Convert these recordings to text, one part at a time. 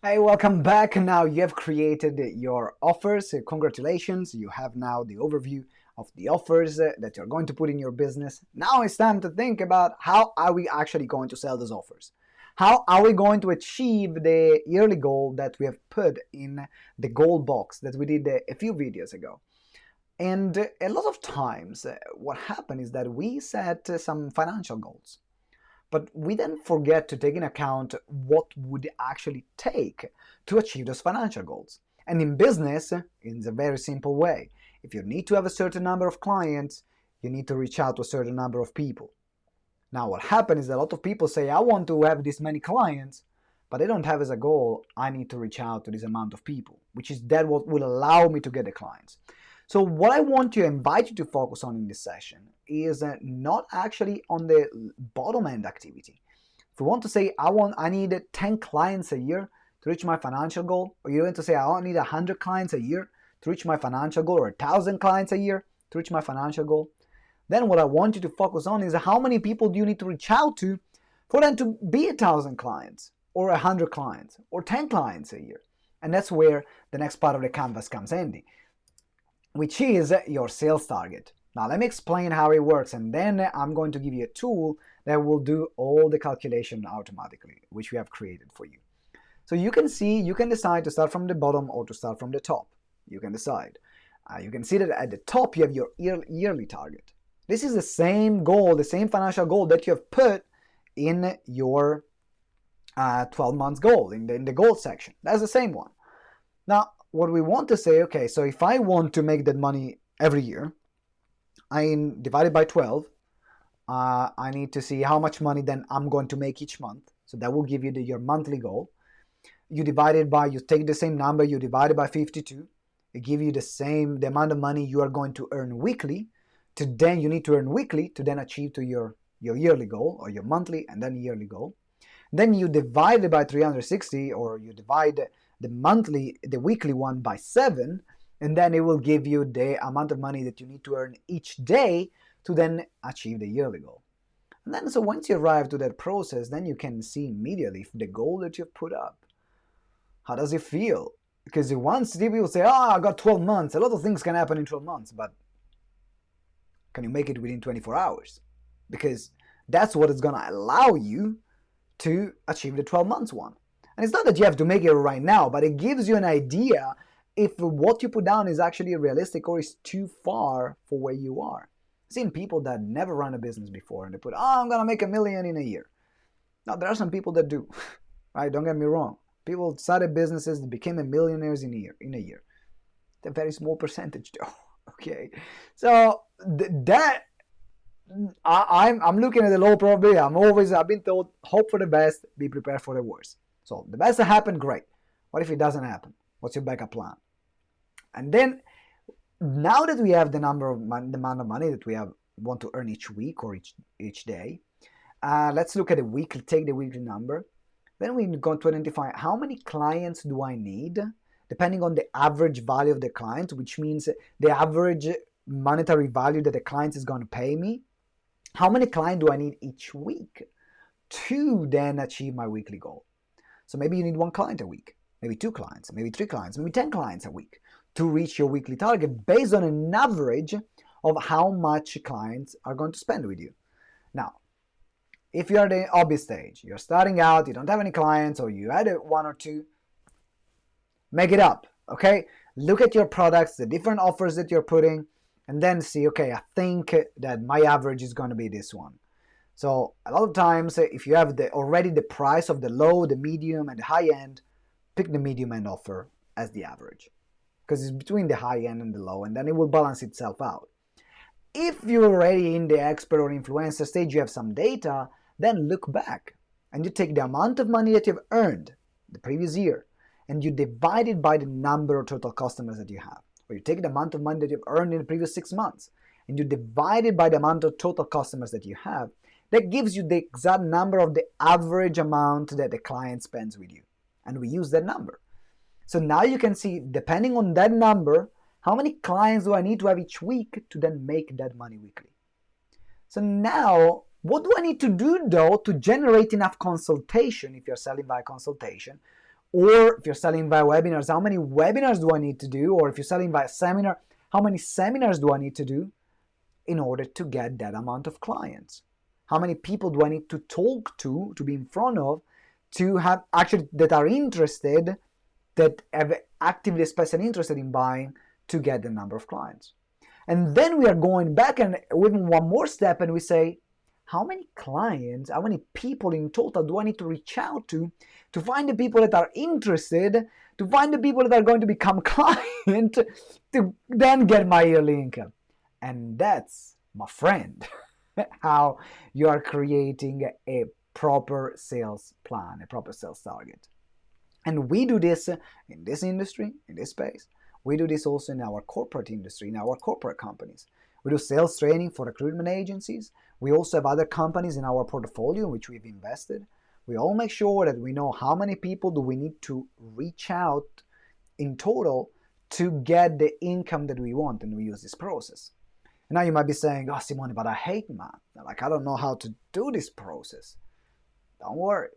Hey, welcome back. Now you have created your offers. Congratulations. You have now the overview of the offers that you're going to put in your business. Now it's time to think about how are we actually going to sell those offers? How are we going to achieve the yearly goal that we have put in the goal box that we did a few videos ago? And a lot of times, what happens is that we set some financial goals, but we then forget to take in account what would actually take to achieve those financial goals. And in business, in a very simple way, if you need to have a certain number of clients, you need to reach out to a certain number of people. Now, what happens is that a lot of people say, I want to have this many clients, but they don't have as a goal, I need to reach out to this amount of people, which is that what will allow me to get the clients. So what I want to invite you to focus on in this session is not actually on the bottom end activity. If you want to say, I need 10 clients a year to reach my financial goal, or you're going to say, I need 100 clients a year to reach my financial goal, or 1,000 clients a year to reach my financial goal, then what I want you to focus on is how many people do you need to reach out to for them to be 1,000 clients, or 100 clients, or 10 clients a year. And that's where the next part of the canvas comes handy, which is your sales target. Now let me explain how it works, and then I'm going to give you a tool that will do all the calculation automatically, which we have created for you. So you can decide to start from the bottom or to start from the top. You can decide. You can see that at the top you have your yearly target. This is the same goal, the same financial goal that you have put in your 12 months goal, in the goal section. That's the same one. Now, what we want to say, okay, so if I want to make that money every year, I divide it by 12. I need to see how much money then I'm going to make each month. So that will give you your monthly goal. You take the same number, you divide it by 52. It gives you the amount of money you are going to earn weekly. You need to earn weekly to then achieve to your yearly goal, or your monthly and then yearly goal. Then you divide it by 360, or you divide the weekly one by 7, and then it will give you the amount of money that you need to earn each day to then achieve the yearly goal. And then, so once you arrive to that process, then you can see immediately if the goal that you've put up, how does it feel? Because once people say, I got 12 months, a lot of things can happen in 12 months, but can you make it within 24 hours? Because that's what is going to allow you to achieve the 12 months one. And it's not that you have to make it right now, but it gives you an idea if what you put down is actually realistic or is too far for where you are. I've seen people that never run a business before and they put, I'm going to make $1 million in a year. Now, there are some people that do, right? Don't get me wrong. People started businesses that became millionaires in a year. It's a very small percentage though, okay? So I'm looking at the low probability. I've been told, hope for the best, be prepared for the worst. So the best that happen, great. What if it doesn't happen? What's your backup plan? And then, now that we have the amount of money that we want to earn each week or each day, let's look at take the weekly number. Then we're going to identify how many clients do I need, depending on the average value of the client, which means the average monetary value that the client is going to pay me. How many clients do I need each week to then achieve my weekly goal? So maybe you need 1 client a week, maybe 2 clients, maybe 3 clients, maybe 10 clients a week to reach your weekly target based on an average of how much clients are going to spend with you. Now, if you're at the hobby stage, you're starting out, you don't have any clients, or you had 1 or 2, make it up, okay? Look at your products, the different offers that you're putting, and then see, okay, I think that my average is going to be this one. So a lot of times, if you have already the price of the low, the medium, and the high end, pick the medium end offer as the average, because it's between the high end and the low, and then it will balance itself out. If you're already in the expert or influencer stage, you have some data, then look back and you take the amount of money that you've earned the previous year and you divide it by the number of total customers that you have. Or you take the amount of money that you've earned in the previous 6 months and you divide it by the amount of total customers that you have. That gives you the exact number of the average amount that the client spends with you. And we use that number. So now you can see, depending on that number, how many clients do I need to have each week to then make that money weekly? So now, what do I need to do though to generate enough consultation, if you're selling by consultation, Or if you're selling via webinars, how many webinars do I need to do? Or if you're selling via seminar, how many seminars do I need to do in order to get that amount of clients? How many people do I need to talk to be in front of, to have actually that are interested, that have actively expressed an interest in buying, to get the number of clients? And then we are going back and with one more step, and we say, how many clients, how many people in total do I need to reach out to find the people that are interested, to find the people that are going to become client, to then get my yearly income? And that's, my friend, how you are creating a proper sales plan, a proper sales target. And we do this in this industry, in this space. We do this also in our corporate industry, in our corporate companies. We do sales training for recruitment agencies. We also have other companies in our portfolio in which we've invested. We all make sure that we know how many people do we need to reach out in total to get the income that we want, and we use this process. And now you might be saying, oh, Simone, but I hate math. Like, I don't know how to do this process. Don't worry.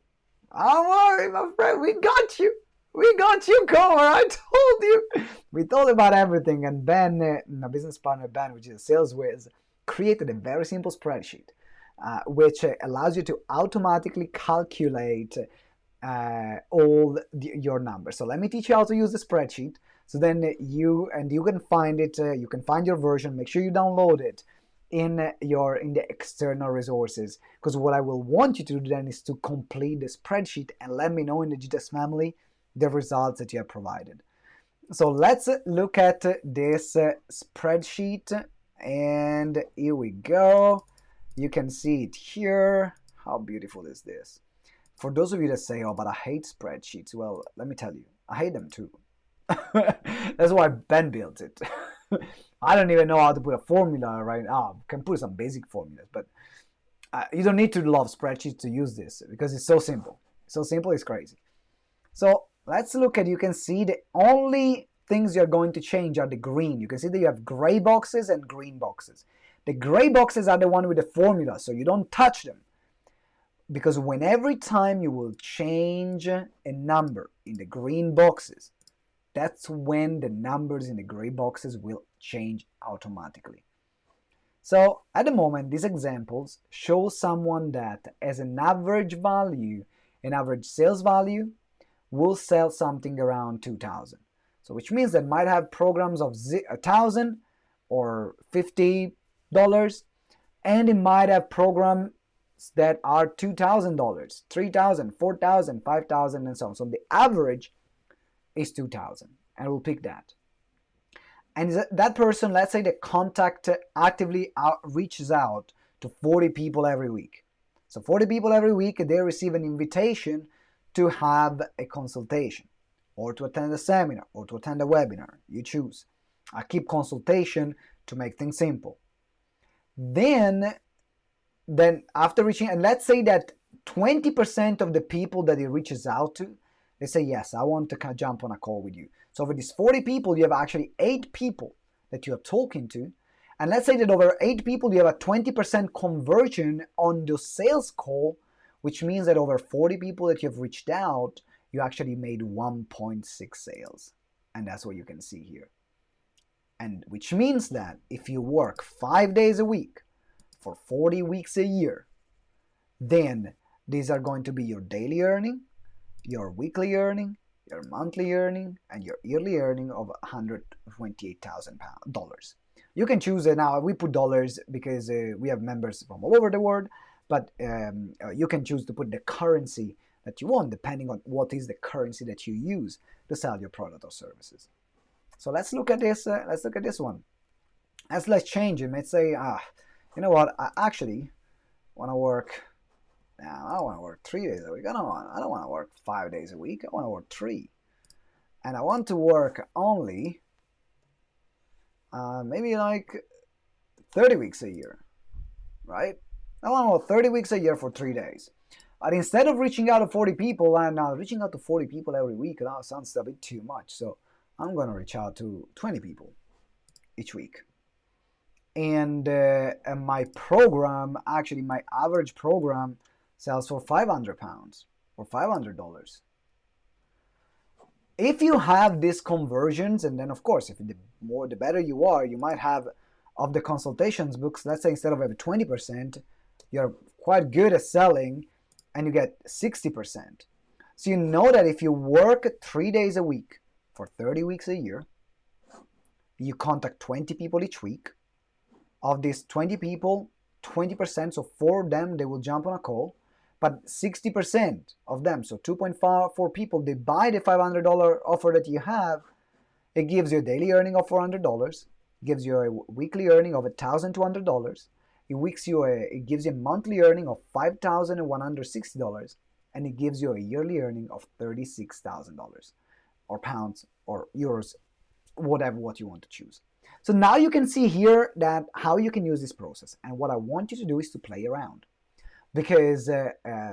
Don't worry, my friend. We got you. We got you covered. I told you. We told about everything. And Ben, my business partner Ben, which is a sales whiz, created a very simple spreadsheet, which allows you to automatically calculate all your numbers. So let me teach you how to use the spreadsheet. So then you can find it. You can find your version. Make sure you download it in the external resources, because what I will want you to do then is to complete the spreadsheet and let me know in the GTeX family the results that you have provided. So let's look at this spreadsheet, and here we go. You can see it here. How beautiful is this? For those of you that say, oh, but I hate spreadsheets, well, let me tell you, I hate them too. That's why Ben built it. I don't even know how to put a formula right now. I can put some basic formulas, but you don't need to love spreadsheets to use this, because it's so simple. So simple, it's crazy. So let's look at, you can see the only things you're going to change are the green. You can see that you have gray boxes and green boxes. The gray boxes are the one with the formula, so you don't touch them. Because every time you will change a number in the green boxes, that's when the numbers in the gray boxes will change automatically. So at the moment, these examples show someone that as an average value, an average sales value, will sell something around 2,000. So which means that might have programs of 1,000 or $50, and it might have programs that are $2,000, 3,000, 4,000, 5,000, and so on. So the average is 2,000, and we'll pick that. And that person, let's say the contact actively reaches out to 40 people every week. So 40 people every week, they receive an invitation to have a consultation, or to attend a seminar, or to attend a webinar. You choose. I keep consultation to make things simple. Then after reaching, and let's say that 20% of the people that he reaches out to, they say, yes, I want to jump on a call with you. So for these 40 people, you have actually 8 people that you are talking to. And let's say that over 8 people, you have a 20% conversion on the sales call, which means that over 40 people that you have reached out, you actually made 1.6 sales. And that's what you can see here. And which means that if you work 5 days a week for 40 weeks a year, then these are going to be your daily earning, your weekly earning, your monthly earning, and your yearly earning of $128,000. You can choose it now. We put dollars because we have members from all over the world, but you can choose to put the currency that you want, depending on what is the currency that you use to sell your product or services. So let's look at this. Let's look at this one. Let's change it. Let's say, you know what? I actually want to work. I don't want to work 3 days a week. I don't want to work 5 days a week. I want to work 3. And I want to work only maybe like 30 weeks a year, right? I want to work 30 weeks a year for 3 days. But instead of reaching out to 40 people, and reaching out to 40 people every week, that sounds a bit too much. So I'm going to reach out to 20 people each week. And my program, actually my average program, sells for £500 or $500. If you have these conversions, and then of course, if the better you are, you might have of the consultations books, let's say instead of having 20%, you're quite good at selling and you get 60%. So you know that if you work 3 days a week for 30 weeks a year, you contact 20 people each week. Of these 20 people, 20%, so 4 of them, they will jump on a call, but 60% of them, so 2.4 people, they buy the $500 offer that you have. It gives you a daily earning of $400, gives you a weekly earning of $1,200, it gives you a monthly earning of $5,160, and it gives you a yearly earning of $36,000, or pounds, or euros, whatever what you want to choose. So now you can see here that how you can use this process. And what I want you to do is to play around, because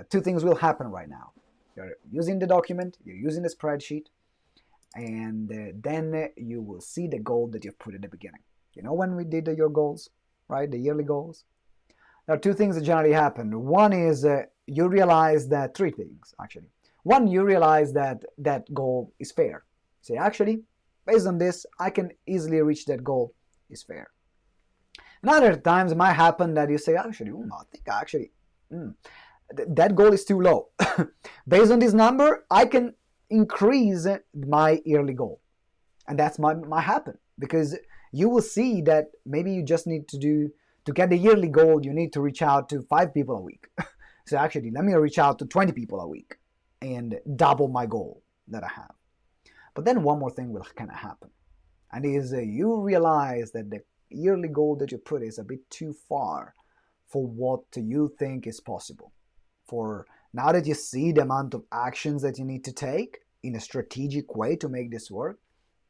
two things will happen right now. You're using the document, you're using the spreadsheet, and then you will see the goal that you've put at the beginning. You know, when we did your goals, right, the yearly goals, there are two things that generally happen. One is you realize that, three things actually. One, you realize that that goal is fair. Say, actually, based on this, I can easily reach that goal. Is fair. And other times it might happen that you say, actually, I think that goal is too low. Based on this number, I can increase my yearly goal. And that's might happen, because you will see that maybe you just need to get the yearly goal, you need to reach out to 5 people a week. So actually, let me reach out to 20 people a week and double my goal that I have. But then one more thing will kind of happen, and is you realize that the yearly goal that you put is a bit too far for what you think is possible. For now that you see the amount of actions that you need to take in a strategic way to make this work,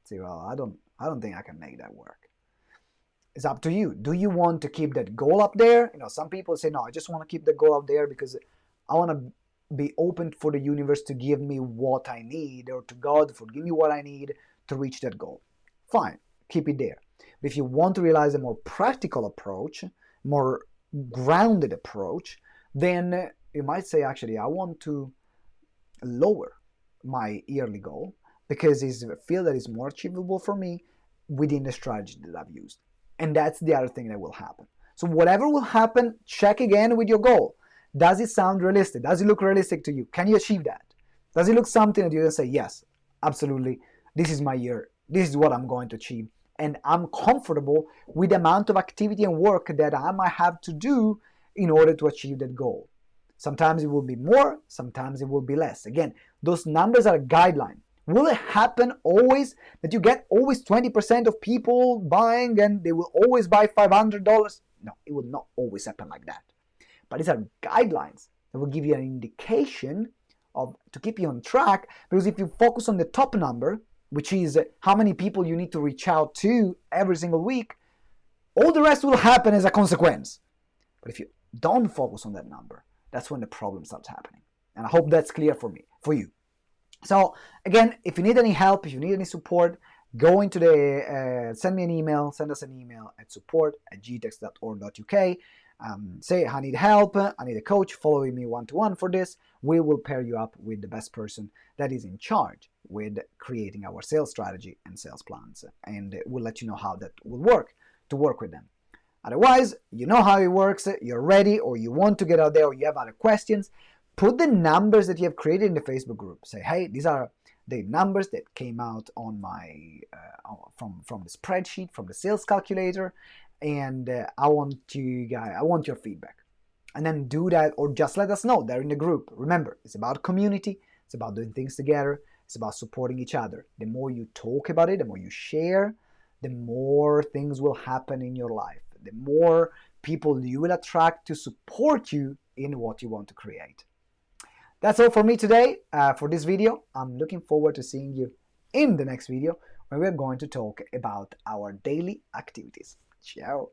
say, well, I don't think I can make that work. It's up to you. Do you want to keep that goal up there? You know, some people say, no, I just want to keep the goal up there because I want to be open for the universe to give me what I need, or to God for give me what I need to reach that goal. Fine, keep it there. But if you want to realize a more practical approach, more grounded approach, then you might say, actually, I want to lower my yearly goal because I feel that it's more achievable for me within the strategy that I've used. And that's the other thing that will happen. So whatever will happen, check again with your goal. Does it sound realistic? Does it look realistic to you? Can you achieve that? Does it look something that you can say, yes, absolutely, this is my year, this is what I'm going to achieve, and I'm comfortable with the amount of activity and work that I might have to do in order to achieve that goal. Sometimes it will be more, sometimes it will be less. Again, those numbers are a guideline. Will it happen always that you get always 20% of people buying and they will always buy $500? No, it will not always happen like that. But these are guidelines that will give you an indication to keep you on track, because if you focus on the top number, which is how many people you need to reach out to every single week, all the rest will happen as a consequence. But if you don't focus on that number, that's when the problem starts happening. And I hope that's clear for you. So again, if you need any help, if you need any support, go into send me an email, send us an email at support@gtex.org.uk. Say, I need help, I need a coach, follow me one-to-one for this. We will pair you up with the best person that is in charge with creating our sales strategy and sales plans. And we'll let you know how that will work to work with them. Otherwise, you know how it works, you're ready, or you want to get out there, or you have other questions, put the numbers that you have created in the Facebook group. Say, hey, these are the numbers that came out on my from the spreadsheet, from the sales calculator, and I want your feedback. And then do that, or just let us know there in the group. Remember, it's about community, it's about doing things together, it's about supporting each other. The more you talk about it, the more you share, the more things will happen in your life. The more people you will attract to support you in what you want to create. That's all for me today for this video. I'm looking forward to seeing you in the next video, where we're going to talk about our daily activities. Ciao.